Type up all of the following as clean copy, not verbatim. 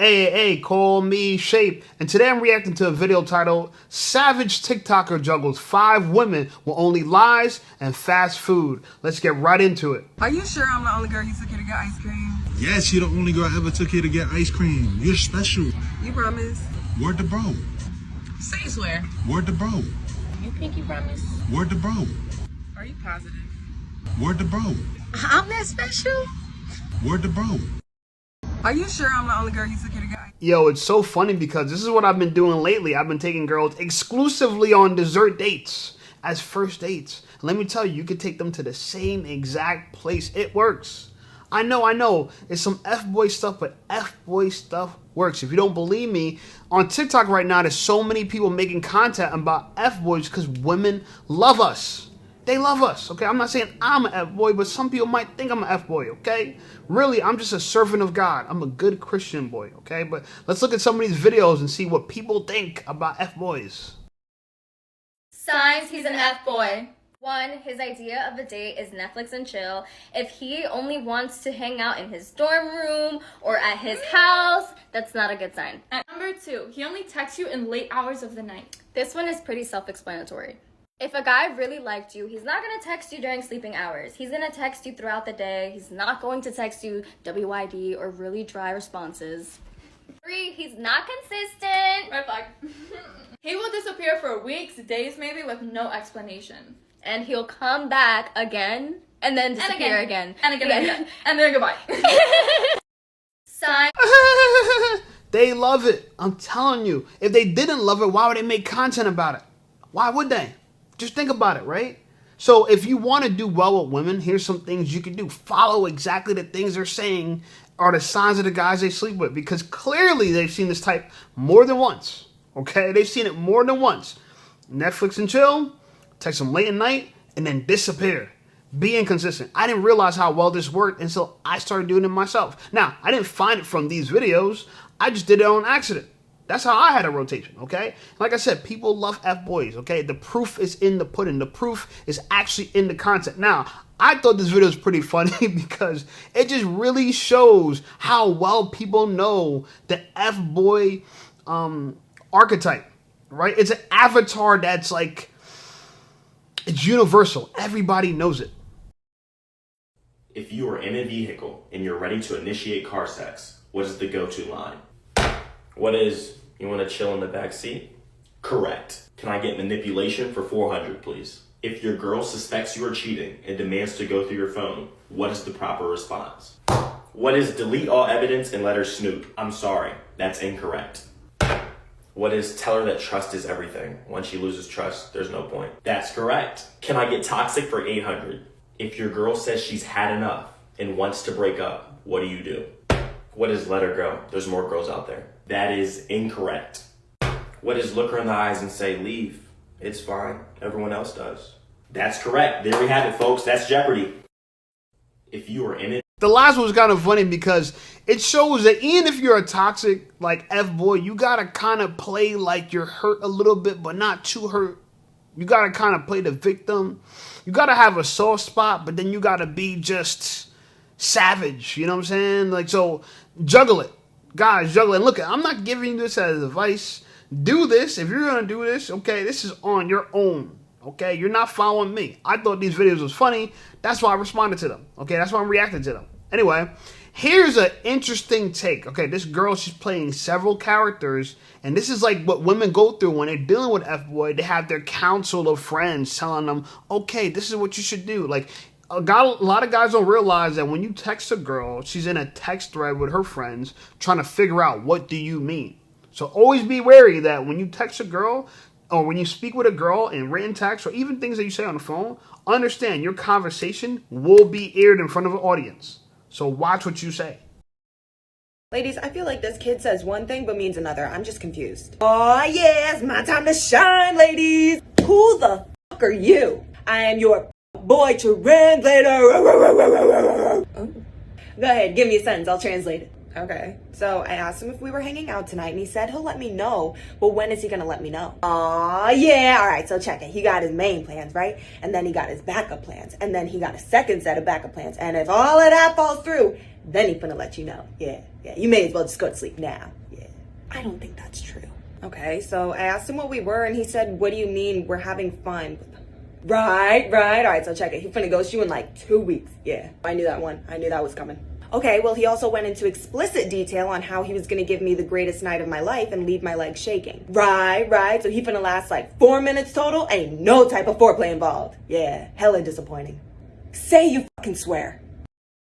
Hey, call me Shape. And today I'm reacting to a video titled Savage TikToker Juggles 5 Women with Only Lies and Fast Food. Let's get right into it. Are you sure I'm the only girl you took here to get ice cream? Yes, you're the only girl I ever took here to get ice cream. You're special. You promise? Word to bro. Say you swear. Word to bro. You pinky promise? Word to bro. Are you positive? Word to bro. I'm that special? Word to bro. Are you sure I'm the only girl you took here to get ice cream? Yo, it's so funny because this is what I've been doing lately. I've been taking girls exclusively on dessert dates as first dates. And let me tell you, you can take them to the same exact place. It works. I know. It's some F-boy stuff, but F-boy stuff works. If you don't believe me, on TikTok right now, there's so many people making content about F-boys because women love us. They love us, okay? I'm not saying I'm an F-boy, but some people might think I'm an F-boy, okay? Really, I'm just a servant of God. I'm a good Christian boy, okay? But let's look at some of these videos and see what people think about F-boys. Signs he's an F-boy. 1, his idea of a date is Netflix and chill. If he only wants to hang out in his dorm room or at his house, that's not a good sign. And number 2, he only texts you in late hours of the night. This one is pretty self-explanatory. If a guy really liked you, he's not going to text you during sleeping hours. He's going to text you throughout the day. He's not going to text you WYD or really dry responses. 3, he's not consistent. Red flag. He will disappear for weeks, days maybe, with no explanation. And he'll come back again and then disappear again. And again. And then goodbye. Sign. They love it. I'm telling you. If they didn't love it, why would they make content about it? Why would they? Just think about it, right? So if you want to do well with women, here's some things you can do. Follow exactly the things they're saying are the signs of the guys they sleep with, because clearly they've seen this type more than once. Okay? They've seen it more than once. Netflix and chill, text them late at night, and then disappear. Be inconsistent. I didn't realize how well this worked until I started doing it myself. Now, I didn't find it from these videos. I just did it on accident. That's how I had a rotation, okay? Like I said, people love F-boys, okay? The proof is in the pudding. The proof is actually in the content. Now, I thought this video was pretty funny because it just really shows how well people know the F-boy archetype, right? It's an avatar that's like, it's universal. Everybody knows it. If you are in a vehicle and you're ready to initiate car sex, what is the go-to line? What is, you want to chill in the back seat? Correct. Can I get manipulation for 400, please? If your girl suspects you are cheating and demands to go through your phone, what is the proper response? What is delete all evidence and let her snoop? I'm sorry, that's incorrect. What is tell her that trust is everything? Once she loses trust, there's no point. That's correct. Can I get toxic for 800? If your girl says she's had enough and wants to break up, what do? What is let her go? There's more girls out there. That is incorrect. What is look her in the eyes and say, leave? It's fine. Everyone else does. That's correct. There we have it, folks. That's Jeopardy. If you are in it. The last one was kind of funny because it shows that even if you're a toxic, like, F-boy, you got to kind of play like you're hurt a little bit, but not too hurt. You got to kind of play the victim. You got to have a soft spot, but then you got to be just savage. You know what I'm saying? Like, so juggle it. Guys, juggle it. Look, I'm not giving you this as advice. Do this. If you're going to do this, okay, this is on your own. Okay, you're not following me. I thought these videos was funny. That's why I responded to them. Okay, that's why I'm reacting to them. Anyway, here's an interesting take. Okay, this girl, she's playing several characters, and this is like what women go through when they're dealing with F-boy. They have their council of friends telling them, okay, this is what you should do. Like, a lot of guys don't realize that when you text a girl, she's in a text thread with her friends trying to figure out what do you mean. So always be wary that when you text a girl or when you speak with a girl in written text or even things that you say on the phone, understand your conversation will be aired in front of an audience. So watch what you say. Ladies, I feel like this kid says one thing but means another. I'm just confused. Oh yeah, it's my time to shine, ladies. Who the fuck are you? I am your boy translator. Oh. Go ahead, give me a sentence. I'll translate it. Okay, so I asked him if we were hanging out tonight, and he said he'll let me know, but when is he gonna let me know? Aw, yeah, all right, so check it. He got his main plans, right? And then he got his backup plans, and then he got a second set of backup plans, and if all of that falls through, then he finna let you know. Yeah. You may as well just go to sleep now. Yeah. I don't think that's true. Okay, so I asked him what we were, and he said, what do you mean we're having fun? Right. All right, so check it. He finna ghost you in like 2 weeks. Yeah, I knew that one. I knew that was coming. Okay, well, he also went into explicit detail on how he was gonna give me the greatest night of my life and leave my legs shaking. Right. So he finna last like 4 minutes total. Ain't no type of foreplay involved. Yeah, hella disappointing. Say you fucking swear.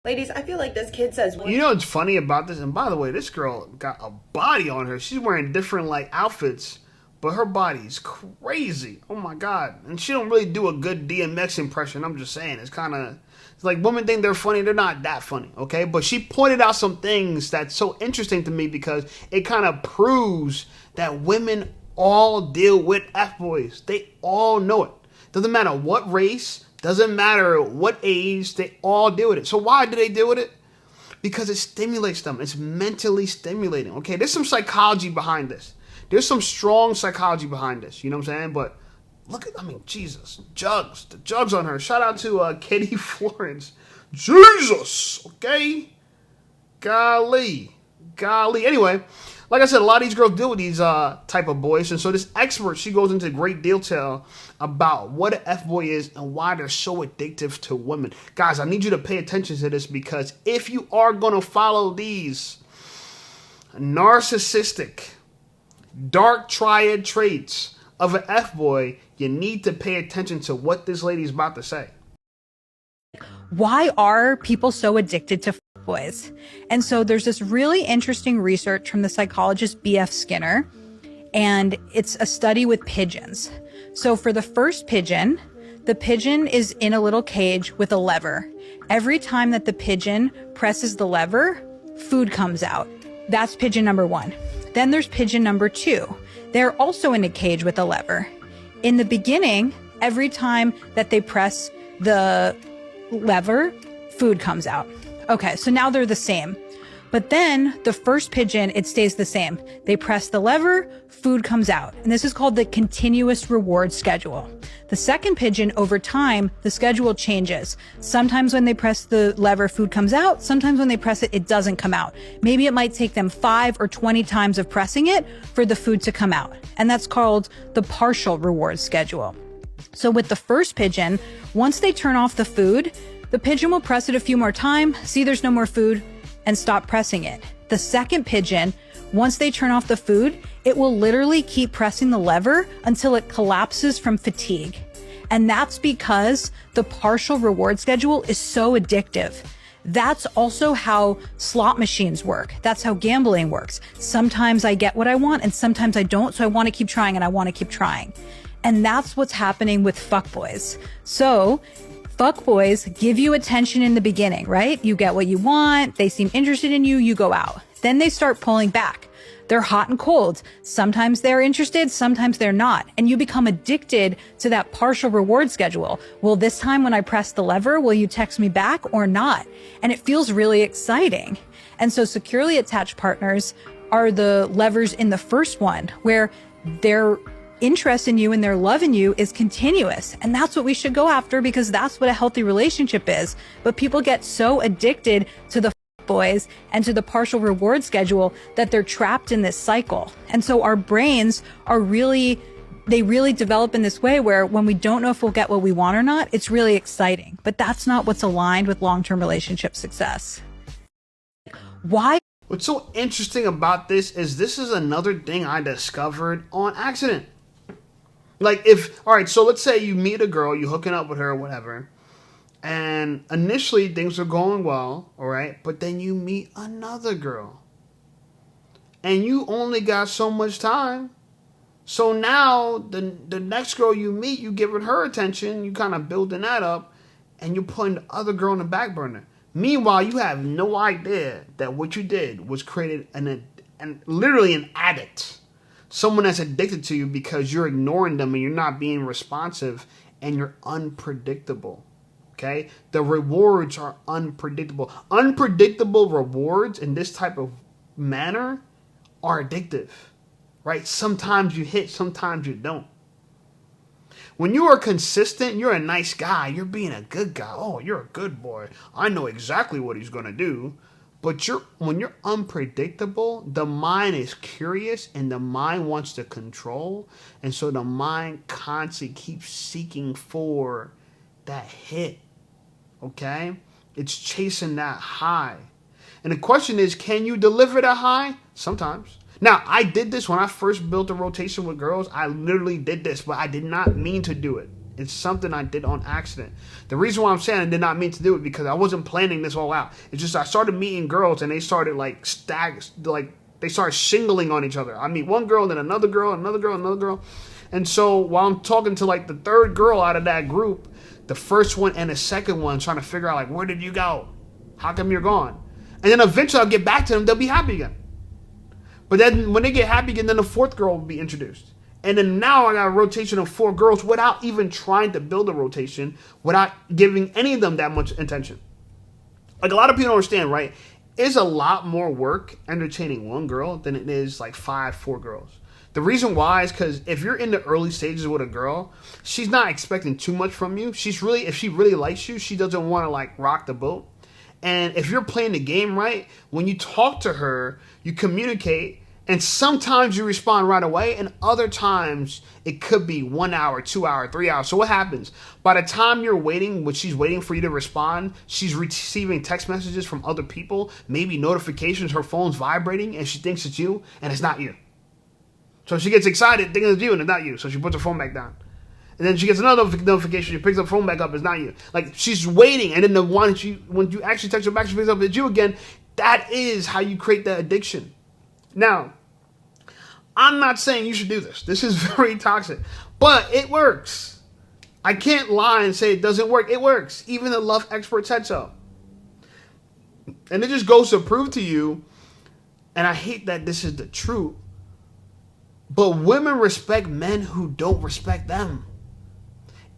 Ladies, I feel like this kid says... You know what's funny about this? And by the way, this girl got a body on her. She's wearing different, like, outfits, but her body's crazy. Oh, my God. And she don't really do a good DMX impression. I'm just saying. It's kind of... It's like women think they're funny. They're not that funny, okay? But she pointed out some things that's so interesting to me because it kind of proves that women all deal with F-boys. They all know it. Doesn't matter what race... Doesn't matter what age, they all deal with it. So why do they deal with it? Because it stimulates them. It's mentally stimulating. Okay, there's some psychology behind this. There's some strong psychology behind this. You know what I'm saying? But look at, I mean, Jesus. Jugs. The jugs on her. Shout out to Katie Florence. Jesus. Okay? Golly. Anyway, like I said, a lot of these girls deal with these type of boys. And so this expert, she goes into great detail about what an F-boy is and why they're so addictive to women. Guys, I need you to pay attention to this because if you are going to follow these narcissistic, dark triad traits of an F-boy, you need to pay attention to what this lady's about to say. Why are people so addicted to boys? And so there's this really interesting research from the psychologist B.F. Skinner, and it's a study with pigeons. So for the first pigeon, the pigeon is in a little cage with a lever. Every time that the pigeon presses the lever, food comes out. That's pigeon number 1. Then there's pigeon number 2. They're also in a cage with a lever. In the beginning, every time that they press the lever, food comes out. Okay, so now they're the same. But then the first pigeon, it stays the same. They press the lever, food comes out. And this is called the continuous reward schedule. The second pigeon, over time, the schedule changes. Sometimes when they press the lever, food comes out. Sometimes when they press it, it doesn't come out. Maybe it might take them 5 or 20 times of pressing it for the food to come out. And that's called the partial reward schedule. So with the first pigeon, once they turn off the food, the pigeon will press it a few more times, see there's no more food, and stop pressing it. The second pigeon, once they turn off the food, it will literally keep pressing the lever until it collapses from fatigue. And that's because the partial reward schedule is so addictive. That's also how slot machines work. That's how gambling works. Sometimes I get what I want and sometimes I don't, so I want to keep trying and I want to keep trying. And that's what's happening with fuckboys. So fuckboys give you attention in the beginning, right? You get what you want, they seem interested in you, you go out. Then they start pulling back. They're hot and cold. Sometimes they're interested, sometimes they're not. And you become addicted to that partial reward schedule. Well, this time when I press the lever, will you text me back or not? And it feels really exciting. And so securely attached partners are the levers in the first one, where their interest in you and their love in you is continuous. And that's what we should go after, because that's what a healthy relationship is. But people get so addicted to the boys and to the partial reward schedule that they're trapped in this cycle. And so our brains are really develop in this way where when we don't know if we'll get what we want or not, it's really exciting. But that's not what's aligned with long-term relationship success. Why? What's so interesting about this is another thing I discovered on accident. Like all right, so let's say you meet a girl, you're hooking up with her or whatever, and initially things are going well, all right, but then you meet another girl and you only got so much time. So now the next girl you meet, you giving her attention, you kind of building that up, and you're putting the other girl on the back burner. Meanwhile, you have no idea that what you did was created literally an addict. Someone that's addicted to you because you're ignoring them and you're not being responsive and you're unpredictable. Okay? The rewards are unpredictable. Unpredictable rewards in this type of manner are addictive. Right? Sometimes you hit, sometimes you don't. When you are consistent, you're a nice guy. You're being a good guy. Oh, you're a good boy. I know exactly what he's going to do. But when you're unpredictable, the mind is curious and the mind wants to control. And so the mind constantly keeps seeking for that hit. Okay? It's chasing that high. And the question is, can you deliver that high? Sometimes. Now, I did this when I first built a rotation with girls. I literally did this, but I did not mean to do it. It's something I did on accident. The reason why I'm saying I did not mean to do it because I wasn't planning this all out. It's just I started meeting girls and they started they started shingling on each other. I meet one girl, then another girl, another girl, another girl. And so while I'm talking to like the third girl out of that group, the first one and the second one trying to figure out like, where did you go? How come you're gone? And then eventually I'll get back to them. They'll be happy again. But then when they get happy again, then the fourth girl will be introduced. And then now I got a rotation of 4 girls without even trying to build a rotation, without giving any of them that much attention. Like a lot of people don't understand, right? It's a lot more work entertaining one girl than it is like 4 girls. The reason why is because if you're in the early stages with a girl, she's not expecting too much from you. If she really likes you, she doesn't want to like rock the boat. And if you're playing the game right, when you talk to her, you communicate, and sometimes you respond right away, and other times it could be 1 hour, 2 hours, 3 hours. So what happens? By the time you're waiting, when she's waiting for you to respond, she's receiving text messages from other people, maybe notifications, her phone's vibrating, and she thinks it's you, and it's not you. So she gets excited thinking it's you, and it's not you. So she puts her phone back down. And then she gets another notification. She picks up the phone back up. It's not you. Like, she's waiting. And then when you actually text her back, she picks up, it's you again. That is how you create that addiction. Now, I'm not saying you should do this. This is very toxic. But it works. I can't lie and say it doesn't work. It works. Even the love expert said so. And it just goes to prove to you, and I hate that this is the truth, but women respect men who don't respect them.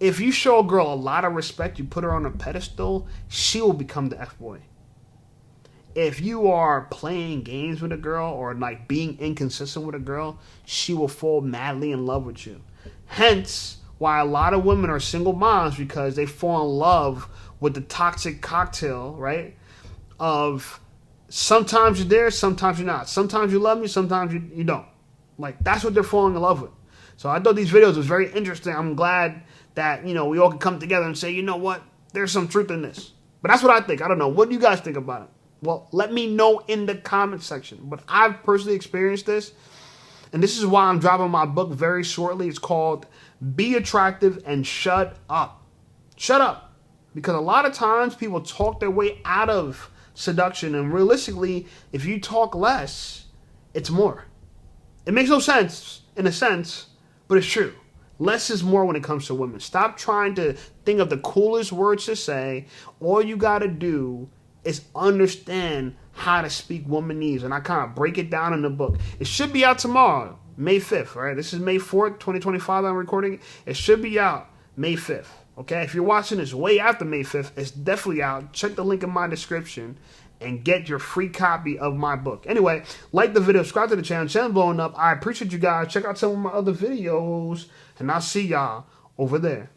If you show a girl a lot of respect, you put her on a pedestal, she will become the F-boy. If you are playing games with a girl or like being inconsistent with a girl, she will fall madly in love with you. Hence, why a lot of women are single moms, because they fall in love with the toxic cocktail, right? Of sometimes you're there, sometimes you're not. Sometimes you love me, sometimes you don't. Like, that's what they're falling in love with. So I thought these videos was very interesting. I'm glad that, we all can come together and say, you know what? There's some truth in this. But that's what I think. I don't know. What do you guys think about it? Well, let me know in the comment section. But I've personally experienced this. And this is why I'm dropping my book very shortly. It's called Be Attractive and Shut Up. Shut up. Because a lot of times people talk their way out of seduction. And realistically, if you talk less, it's more. It makes no sense, in a sense, but it's true. Less is more when it comes to women. Stop trying to think of the coolest words to say. All you got to do is understand how to speak womanese. And I kind of break it down in the book. It should be out tomorrow, May 5th, right? This is May 4th, 2025 I'm recording it. It should be out May 5th, okay? If you're watching this way after May 5th, it's definitely out. Check the link in my description and get your free copy of my book. Anyway, like the video, subscribe to the channel. Channel blowing up. I appreciate you guys. Check out some of my other videos, and I'll see y'all over there.